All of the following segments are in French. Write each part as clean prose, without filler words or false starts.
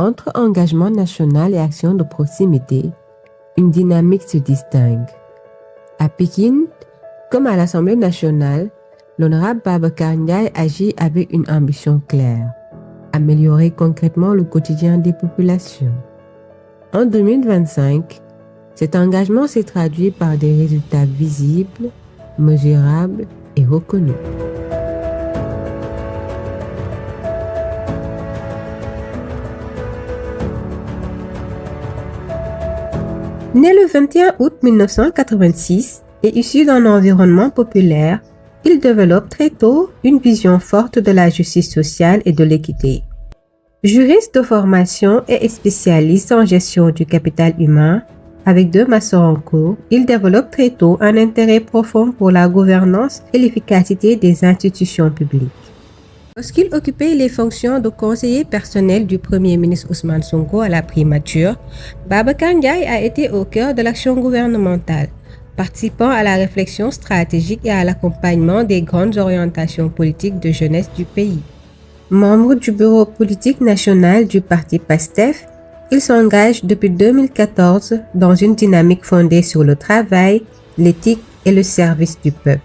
Entre engagement national et action de proximité, une dynamique se distingue. À Pékin, comme à l'Assemblée nationale, l'honorable Babacar Ndiaye agit avec une ambition claire: améliorer concrètement le quotidien des populations. En 2025, cet engagement s'est traduit par des résultats visibles, mesurables et reconnus. Né le 21 août 1986 et issu d'un environnement populaire, il développe très tôt une vision forte de la justice sociale et de l'équité. Juriste de formation et spécialiste en gestion du capital humain, avec 2 masters en cours, il développe très tôt un intérêt profond pour la gouvernance et l'efficacité des institutions publiques. Lorsqu'il occupait les fonctions de conseiller personnel du Premier ministre Ousmane Sonko à la primature, Babacar Ndiaye a été au cœur de l'action gouvernementale, participant à la réflexion stratégique et à l'accompagnement des grandes orientations politiques de jeunesse du pays. Membre du bureau politique national du parti PASTEF, il s'engage depuis 2014 dans une dynamique fondée sur le travail, l'éthique et le service du peuple.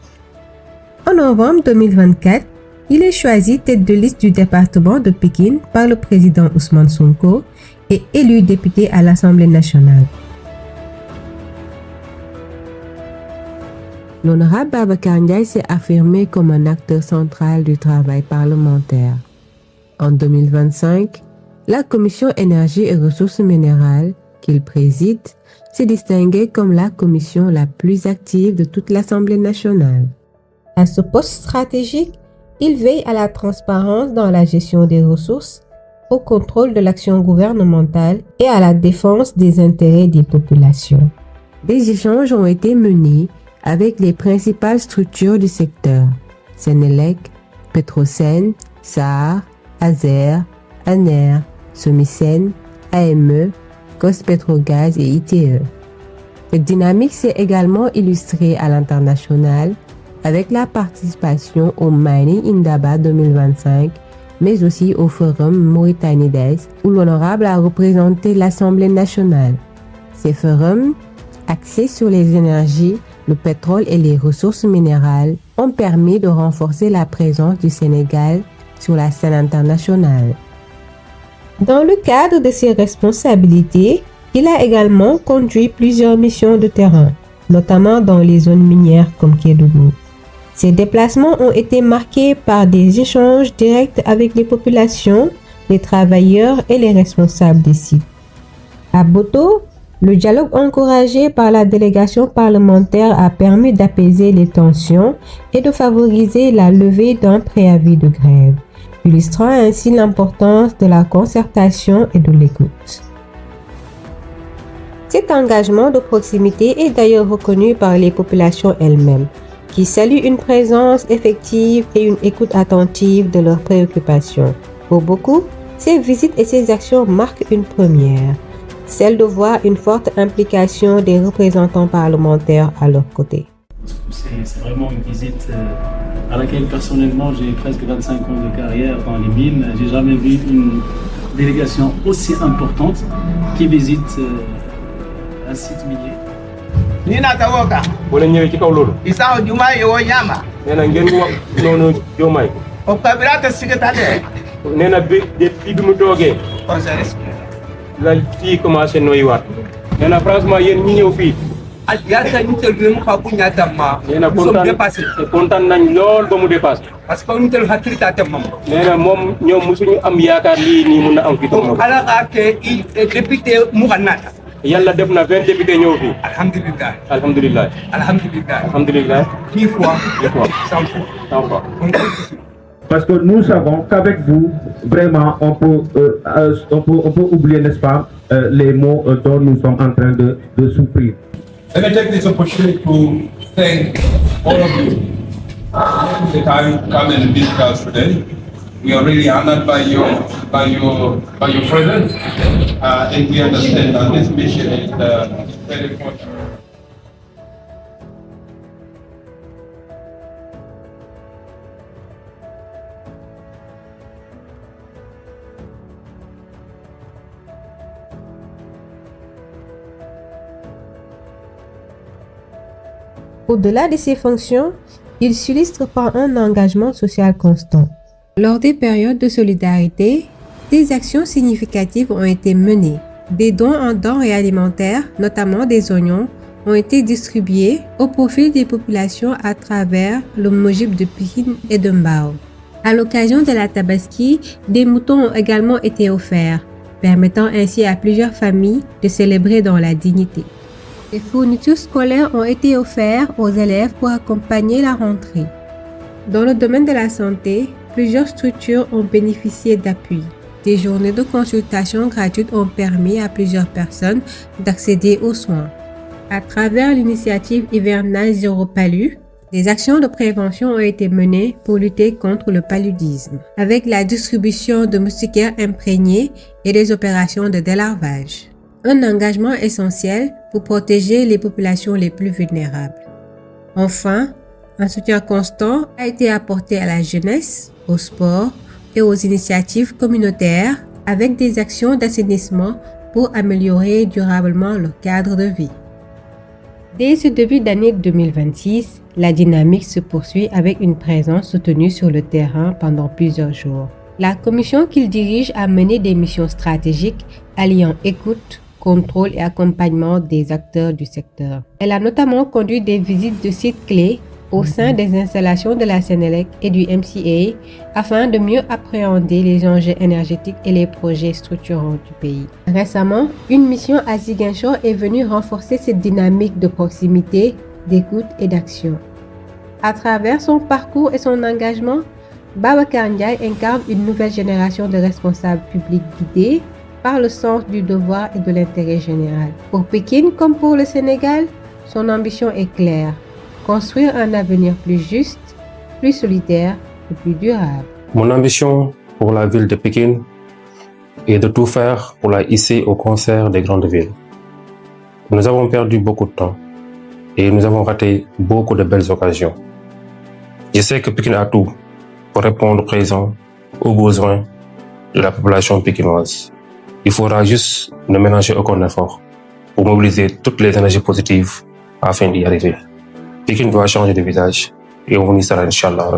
En novembre 2024, il est choisi tête de liste du département de Pékin par le président Ousmane Sonko et élu député à l'Assemblée nationale. L'honorable Babacar Ndiaye s'est affirmé comme un acteur central du travail parlementaire. En 2025, la commission énergie et ressources minérales qu'il préside s'est distinguée comme la commission la plus active de toute l'Assemblée nationale. À ce poste stratégique, il veille à la transparence dans la gestion des ressources, au contrôle de l'action gouvernementale et à la défense des intérêts des populations. Des échanges ont été menés avec les principales structures du secteur: Sénélec, Petrosen, SAR, Azer, ANER, Somisen, AME, Cospetrogaz et ITE. Cette dynamique s'est également illustrée à l'international avec la participation au Mining Indaba 2025, mais aussi au Forum Mauritanie d'Est, où l'honorable a représenté l'Assemblée nationale. Ces forums, axés sur les énergies, le pétrole et les ressources minérales, ont permis de renforcer la présence du Sénégal sur la scène internationale. Dans le cadre de ses responsabilités, il a également conduit plusieurs missions de terrain, notamment dans les zones minières comme Kédougou. Ces déplacements ont été marqués par des échanges directs avec les populations, les travailleurs et les responsables des sites. À Boto, le dialogue encouragé par la délégation parlementaire a permis d'apaiser les tensions et de favoriser la levée d'un préavis de grève, illustrant ainsi l'importance de la concertation et de l'écoute. Cet engagement de proximité est d'ailleurs reconnu par les populations elles-mêmes, qui saluent une présence effective et une écoute attentive de leurs préoccupations. Pour beaucoup, ces visites et ces actions marquent une première, celle de voir une forte implication des représentants parlementaires à leur côté. C'est vraiment une visite à laquelle personnellement j'ai presque 25 ans de carrière dans les mines. J'ai jamais vu une délégation aussi importante qui visite un site minier. Nina tawoka wala ñëwee ci kaw loolu isao juma yo nyama nee ngeen wax noonu Diomaye o kabirata sigatade nee na bi mu toogee la fii commencé noyyiwaat nee na franchement yéen ñi ñëw fii yata ñu tel ñu fa ku ñata ma nee na kontaan nañ lool ba mu dépassé parce que ñu tel hakilita tam mom nee na moom ñoom musuñu am yaakaar lii nii mun na am fi tam ala ka ke député mu ganata yàlla def na 20 députés ñëw fii alhamdulillah alhamdulillah alhamdulillah alhamdulillah 10 fois 100 fois parce que nous savons qu'avec vous vraiment on peut oublier, n'est-ce pas, les mots dont nous sommes en train de souffrir. Let me take this opportunity to thank all of you for the time to come and visit us today. We are really honored by your presence, and we understand that this mission is very important. Au-delà de ses fonctions, il s'illustre par un engagement social constant. Lors des périodes de solidarité, des actions significatives ont été menées. Des dons en denrées alimentaires, notamment des oignons, ont été distribués au profit des populations à travers le Mojib de Pikine et de Mbao. À l'occasion de la Tabaski, des moutons ont également été offerts, permettant ainsi à plusieurs familles de célébrer dans la dignité. Des fournitures scolaires ont été offertes aux élèves pour accompagner la rentrée. Dans le domaine de la santé, plusieurs structures ont bénéficié d'appui. Des journées de consultation gratuites ont permis à plusieurs personnes d'accéder aux soins. À travers l'initiative hivernale Zéro Palu, des actions de prévention ont été menées pour lutter contre le paludisme, avec la distribution de moustiquaires imprégnés et des opérations de délarvage. Un engagement essentiel pour protéger les populations les plus vulnérables. Enfin, un soutien constant a été apporté à la jeunesse, au sport et aux initiatives communautaires avec des actions d'assainissement pour améliorer durablement leur cadre de vie. Dès ce début d'année 2026, la dynamique se poursuit avec une présence soutenue sur le terrain pendant plusieurs jours. La commission qu'il dirige a mené des missions stratégiques alliant écoute, contrôle et accompagnement des acteurs du secteur. Elle a notamment conduit des visites de sites clés au sein des installations de la Sénélec et du MCA afin de mieux appréhender les enjeux énergétiques et les projets structurants du pays. Récemment, une mission à Ziguinchor est venue renforcer cette dynamique de proximité, d'écoute et d'action. À travers son parcours et son engagement, Babacar Ndiaye incarne une nouvelle génération de responsables publics guidés par le sens du devoir et de l'intérêt général. Pour Pikine comme pour le Sénégal, son ambition est claire: construire un avenir plus juste, plus solidaire et plus durable. Mon ambition pour la ville de Pikine est de tout faire pour la hisser au concert des grandes villes. Nous avons perdu beaucoup de temps et nous avons raté beaucoup de belles occasions. Je sais que Pikine a tout pour répondre présent aux besoins de la population pikinoise. Il faudra juste ne mélanger aucun effort pour mobiliser toutes les énergies positives afin d'y arriver. Pikine doit changer de visage et on y sera, Inch'Allah.